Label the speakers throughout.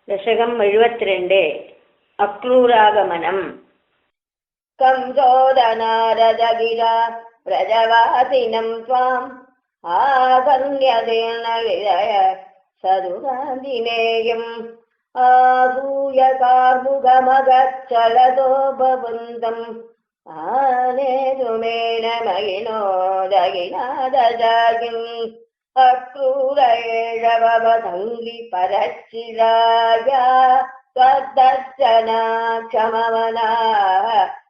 Speaker 1: दशकम् 72 अक्रूरागमनम् कंसोदनारदगिरा व्रजवासिनं त्वाम् आगम्यदेन विदय सदुरादिनेयम् आसूयकार्मुगमगच्छलतो भवन्तम् आनेतुमेन मयिनो दगिनादजागिम् अक्रूरेण भवदङ्गि परच्चिराया त्वद्दर्शना क्षमवना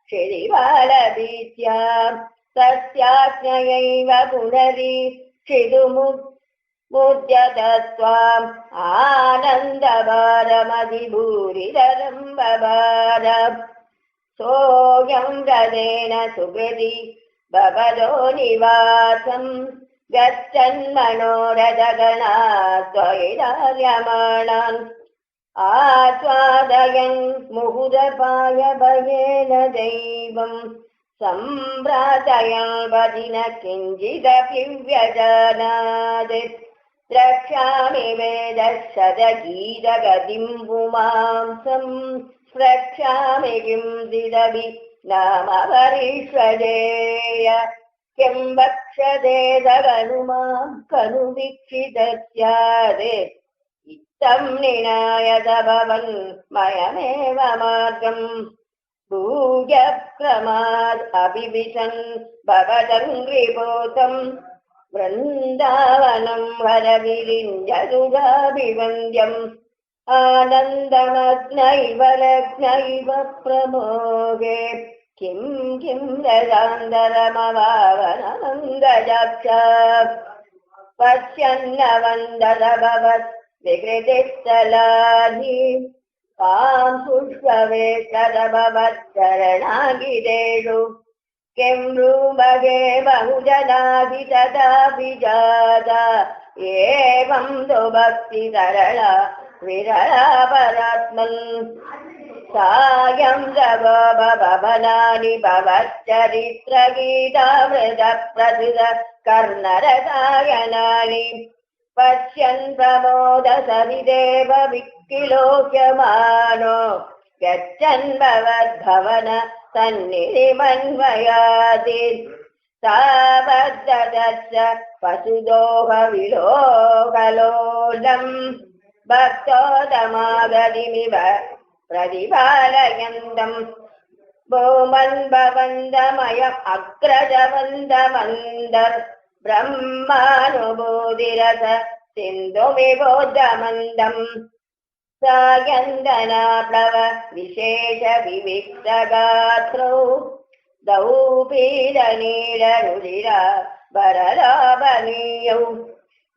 Speaker 1: श्रीबालभीत्या तस्याज्ञयैव पुनरीक्षितुमुद्यत त्वाम् आनन्दभारमधिभूरिदरम्बभार सोऽयं रदेन सुहृदि भवदो निवासम् गच्छन्मनोरथगणा त्वयिदार्यमाणान् आस्वादयन् मुहुरपाय भयेन दैवम् सम्भ्रातयन् वदिन किञ्चिदपि व्यजानात् द्रक्ष्यामि वेदशतगीतगतिं पुमांसम् स्प्रक्ष्यामि किंचिदपि नाम वरिष्वदेय किं वक्षते तदनुमां खलु वीक्षितस्यात् इत्थं निनायत भवन् मयमेव मार्गम् भूयक्रमाद् अभिविशन् भवदङ्घ्रिपोतम् वृन्दावनं हरविरिञ्जरुगाभिवन्द्यम् आनन्दमग्नैव लग्नैव प्रमोगे किं रसान्दरमवावनमङ्गजाक्ष पश्यन्नवन्दत भवत् विकृतिस्थलानि पां पुष्पवेष्टद भवच्चरणागिरेषु किं रूपगे बहुजनाभि तदापि जाता एवं तु भक्तितरला विरला परात्मन् सायं भवनानि भवच्चरित्रगीतामृतप्रसृत कर्णरसायनानि पश्यन् प्रमोदसविदेव विक्किलोक्यमानो गच्छन् भवद्भवन सन्निधिमन्वयाति तावद्ददश्च पशुदोहविलोकलोलम् भक्तोदमागतिमिव प्रतिपालयन्तम् भूमन् भवन्तमयम् अग्रजवन्दमन्दर् ब्रह्मानुभूतिरथ सिन्धुविबोधमन्दम् सायन्दनाप्लव विशेष विविक्तगात्रौ दौपीडनीलरुचिरा वरलाभनीयौ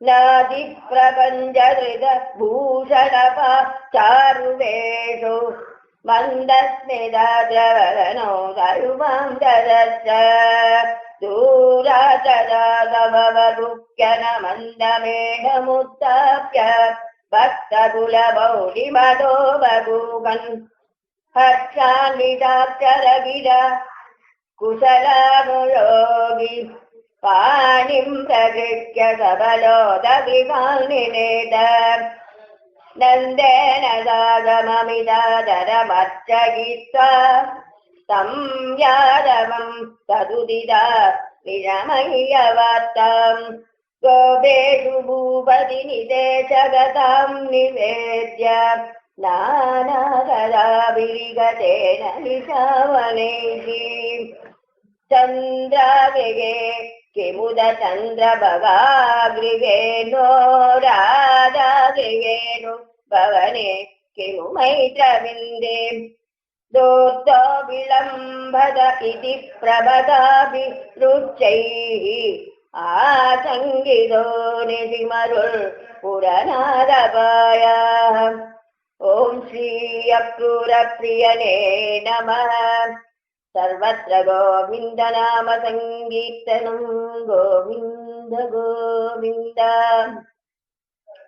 Speaker 1: नादिप्रपञ्चहृद भूषणपा चारुवेषु मन्दस्मिताद्रवदनो दरुवां ददश्च दूराचरागभवरुक्यनमन्दमेघमुत्थाप्य भक्तकुलमौलिमदो बभूवन् हर्षान्विताक्षरगिरा कुशलानुयोगी पाणिं प्रगृह्य सबलोदविकान्निनेत नन्देन सागममिदादरमर्चयित्वा तं यादवं तदुदिता विरमय्यवार्ताम् गोपेषु भूपतिनिदेशगतां निवेद्य नानाकदाभिरिगतेन निशावनैः चन्द्राविगे किमुद चन्द्रभगागृहेनो राधागृहेनु भवने किमु मैत्रविन्दे दोतो विलम्बद इति प्रभदाभिरुच्चैः आसङ्गितो निधिमरुल् पुरनादपायाः ॐ श्री अक्रूरप्रियने नमः सर्वत्र गोविन्दनाम सङ्कीर्तनं गोविन्द गोविन्द।